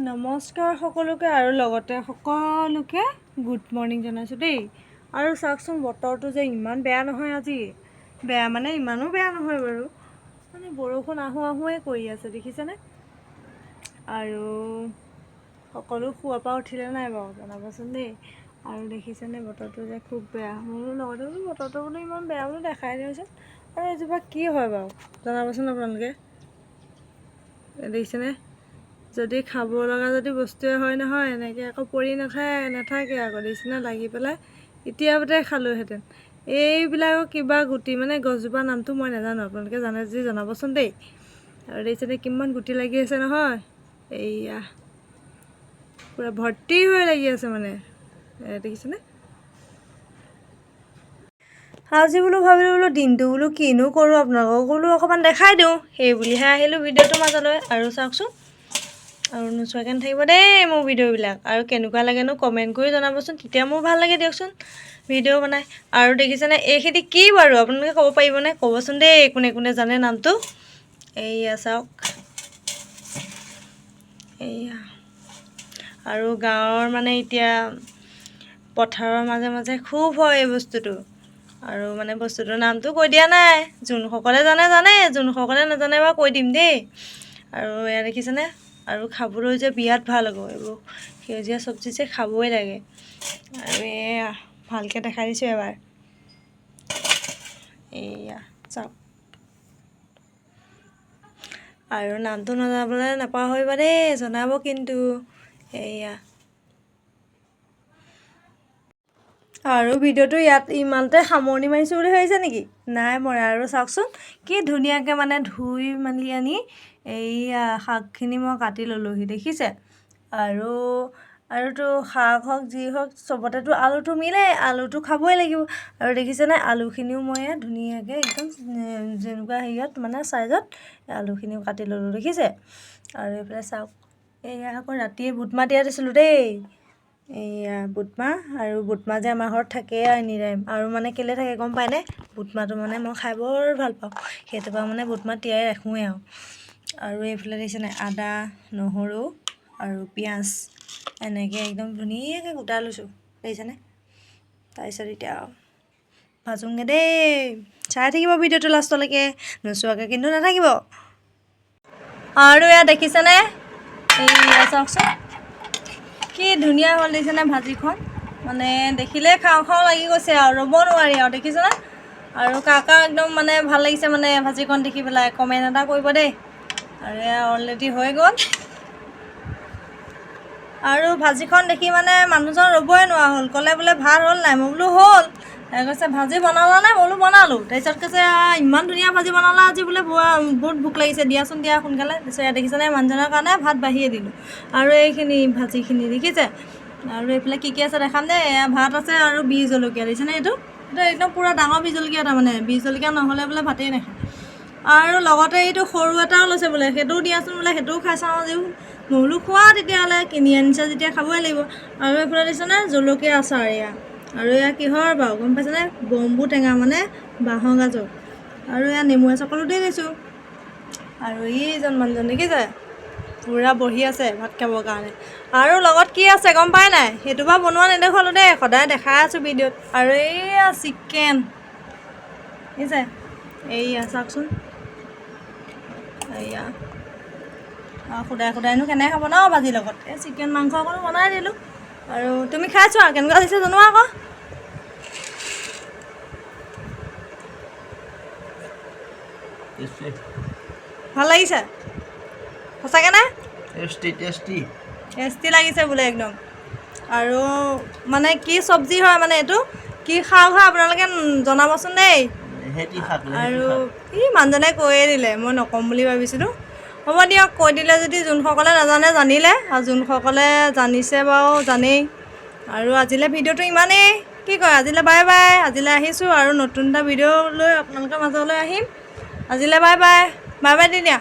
নমস্কাৰ সকলোকে আৰু লগতে সকলোকে গুড মৰ্নিং জনাইছোঁ দেই। আৰু চাওকচোন বতৰটো যে ইমান বেয়া নহয় আজি, বেয়া মানে ইমানো বেয়া নহয় বাৰু, মানে বৰষুণ আহোঁ আহোঁৱে কৰি আছে দেখিছেনে। আৰু সকলো শুৱাৰ পৰা উঠিলে নাই বাৰু জনাবচোন দেই। আৰু দেখিছেনে বতৰটো যে খুব বেয়া, মোৰ লগতে বোলো বতৰটো বোলো ইমান বেয়া বোলো দেখাই দিওঁচোন। আৰু এজোপা কি হয় বাৰু জনাবচোন আপোনালোকে, দেখিছেনে। যদি খাব লগা যদি বস্তুৱে হয় নহয় এনেকৈ আকৌ পৰি নাথাকে আকৌ দেখিছেনে, লাগি পেলাই এতিয়াতে খালোঁহেঁতেন। এইবিলাকৰ কিবা গুটি মানে গছজোপাৰ নামটো মই নাজানো, আপোনালোকে জানে যদি জনাবচোন দেই। আৰু দেখিছেনে কিমান গুটি লাগি আছে নহয়, এইয়া পূৰা ভৰ্তি হৈ লাগি আছে মানে, দেখিছেনে। আজি বোলো ভাবিলোঁ বোলো দিনটো বোলো কিনো কৰোঁ আপোনালোকক বোলো অকণমান দেখাই দিওঁ, সেই বুলিহে আহিলোঁ ভিডিঅ'টোৰ মাজলৈ। আৰু চাওকচোন, আৰু নোচোৱাকৈ নাথাকিব দেই মোৰ ভিডিঅ'বিলাক। আৰু কেনেকুৱা লাগেনো কমেণ্ট কৰি জনাবচোন, তেতিয়া মোৰ ভাল লাগে দিয়কচোন ভিডিঅ' বনাই। আৰু দেখিছেনে এইখিনি কি বাৰু আপোনালোকে ক'ব পাৰিবনে, ক'বচোন দেই কোনে কোনে জানে নামটো। এইয়া চাওক, এইয়া আৰু গাঁৱৰ মানে এতিয়া পথাৰৰ মাজে মাজে খুব হয় এই বস্তুটো। আৰু মানে বস্তুটোৰ নামটো কৈ দিয়া নাই, যোনসকলে জানে, যোনসকলে নাজানে বাৰু কৈ দিম দেই। আৰু এয়া দেখিছেনে, আৰু খাবলৈ যে বিৰাট ভাল হ'ব এইবোৰ সেউজীয়া চব্জি যে খাবই লাগে। আৰু এয়া ভালকৈ দেখাই দিছোঁ এবাৰ, এইয়া চাওক। আৰু নামটো নজনাবলৈ নাপাহৰিবা দেই, জনাব কিন্তু। এইয়া আৰু ভিডিঅ'টো ইয়াত ইমানতে সামৰণি মাৰিছোঁ বুলি ভাবিছে নেকি, নাই মৰা। আৰু চাওকচোন কি ধুনীয়াকৈ মানে ধুই মেলি আনি এইয়া শাকখিনি মই কাটি ল'লোহি দেখিছে। আৰুতো শাক হওক যি হওক চবতেতো আলুটো মিলেই, আলুটো খাবই লাগিব। আৰু দেখিছেনে আলুখিনিও মই ধুনীয়াকৈ একদম যেনেকুৱা হেৰিয়ত মানে চাইজত আলুখিনিও কাটি ল'লোঁ দেখিছে। আৰু এইফালে চাওক, এয়া আকৌ ৰাতিয়ে বুটমাহ তিয়াই দিছিলোঁ দেই। এইয়া বুটমাহ, আৰু বুটমাহ যে আমাৰ ঘৰত থাকেই আৰু এনিটাইম। আৰু মানে কেলৈ থাকে গম পায়নে, বুটমাহটো মানে মই খাই বৰ ভাল পাওঁ, সেইটো পৰা মানে বুটমাহ তিয়াই ৰাখোঁৱেই আৰু এইফালে দেখিছেনে আদা নহৰু আৰু পিঁয়াজ এনেকৈ একদম ধুনীয়াকৈ গোটাই লৈছোঁ দেখিছেনে। তাৰপিছত এতিয়া ভাজোঁগৈ দেই, চাই থাকিব ভিডিঅ'টো লাষ্টলৈকে, নোচোৱাকৈ কিন্তু নাথাকিব। আৰু এয়া দেখিছেনে, এইয়া চাওকচোন কি ধুনীয়া হ'ল দেখিছেনে ভাজিখন, মানে দেখিলেই খাওঁ খাওঁ লাগি গৈছে আৰু ৰ'ব নোৱাৰি আৰু দেখিছেনে। আৰু কাকা একদম মানে ভাল লাগিছে মানে ভাজিখন দেখি পেলাই, কমেণ্ট এটা কৰিব দেই। আৰু এয়া অলৰেডি হৈ গ'ল। আৰু ভাজিখন দেখি মানে মানুহজন ৰ'বই নোৱাৰা হ'ল, ক'লে বোলে ভাত হ'ল নাই, মই বোলো হ'ল। কৈছে ভাজি বনালা নে, মই বোলো বনালোঁ। তাৰপিছত কৈছে ইমান ধুনীয়া ভাজি বনালা আজি বোলে, বহুত ভোক লাগিছে দিয়াচোন দিয়া সোনকালে। তাৰপিছত দেখিছেনে মানুহজনৰ কাৰণে ভাত বাঢ়িয়ে দিলোঁ। আৰু এইখিনি ভাজিখিনি দেখিছে। আৰু এইফালে কি আছে দেখাম দেই, এয়া ভাত আছে আৰু বিহ জলকীয়া দেখিছেনে, এইটো একদম পূৰা ডাঙৰ বিহ জলকীয়া এটা, মানে বিহ জলকীয়া নহ'লে বোলে ভাতেই নাখায়। আৰু লগতে এইটো সৰু এটাও লৈছে বোলে, সেইটোও দিয়াচোন বোলে, সেইটোও খাই চাওঁ আজিও। মই বোলো খোৱা তেতিয়াহ'লে, কিনি আনিছে যেতিয়া খাবই লাগিব। আৰু এইফালে দেখিছেনে জলকীয়া আচাৰ এয়া। আৰু এয়া কিহৰ বাৰু গম পাইছেনে, বম্বু টেঙা মানে বাঁহৰ গাজৰ। আৰু এয়া নেমু এচকলো দি দিছোঁ। আৰু ইজন মানুহজন দেখিছে পূৰা বহি আছে ভাত খাবৰ কাৰণে। আৰু লগত কি আছে গম পাই নাই, সেইটো বাৰু বনোৱা নেদেখুৱালোঁ দেই, সদায় দেখাই আছোঁ ভিডিঅ'ত। আৰু এইয়া চিকেন দেখিছে, এইয়া চাওকচোন, এইয়া সুদাইনো কেনেকৈ খাব ন ভাজিৰ লগত, এই চিকেন মাংস অকণো বনাই দিলোঁ। আৰু তুমি খাইছোঁ আৰু কেনেকুৱা হৈছে জনোৱা আকৌ। ভাল লাগিছে সঁচাকৈ নে, টেষ্টি লাগিছে বোলে একদম। আৰু মানে কি চব্জি হয় মানে, এইটো কি শাক হয় আপোনালোকে জনাবচোন দেই। আৰু মানুহজনে কৈয়ে দিলে, মই নক'ম বুলি ভাবিছিলোঁ। হ'ব দিয়ক, কৈ দিলে যদি, যোনসকলে নাজানে জানিলে, আৰু যোনসকলে জানিছে বাৰু জানেই। আৰু আজিলৈ ভিডিঅ'টো ইমানেই, কি কয় আজিলৈ বাই বাই। আজিলৈ আহিছোঁ আৰু নতুন এটা ভিডিঅ' লৈ আপোনালোকৰ মাজলৈ আহিম। আজিলৈ bye bye, bye by the দিয়া।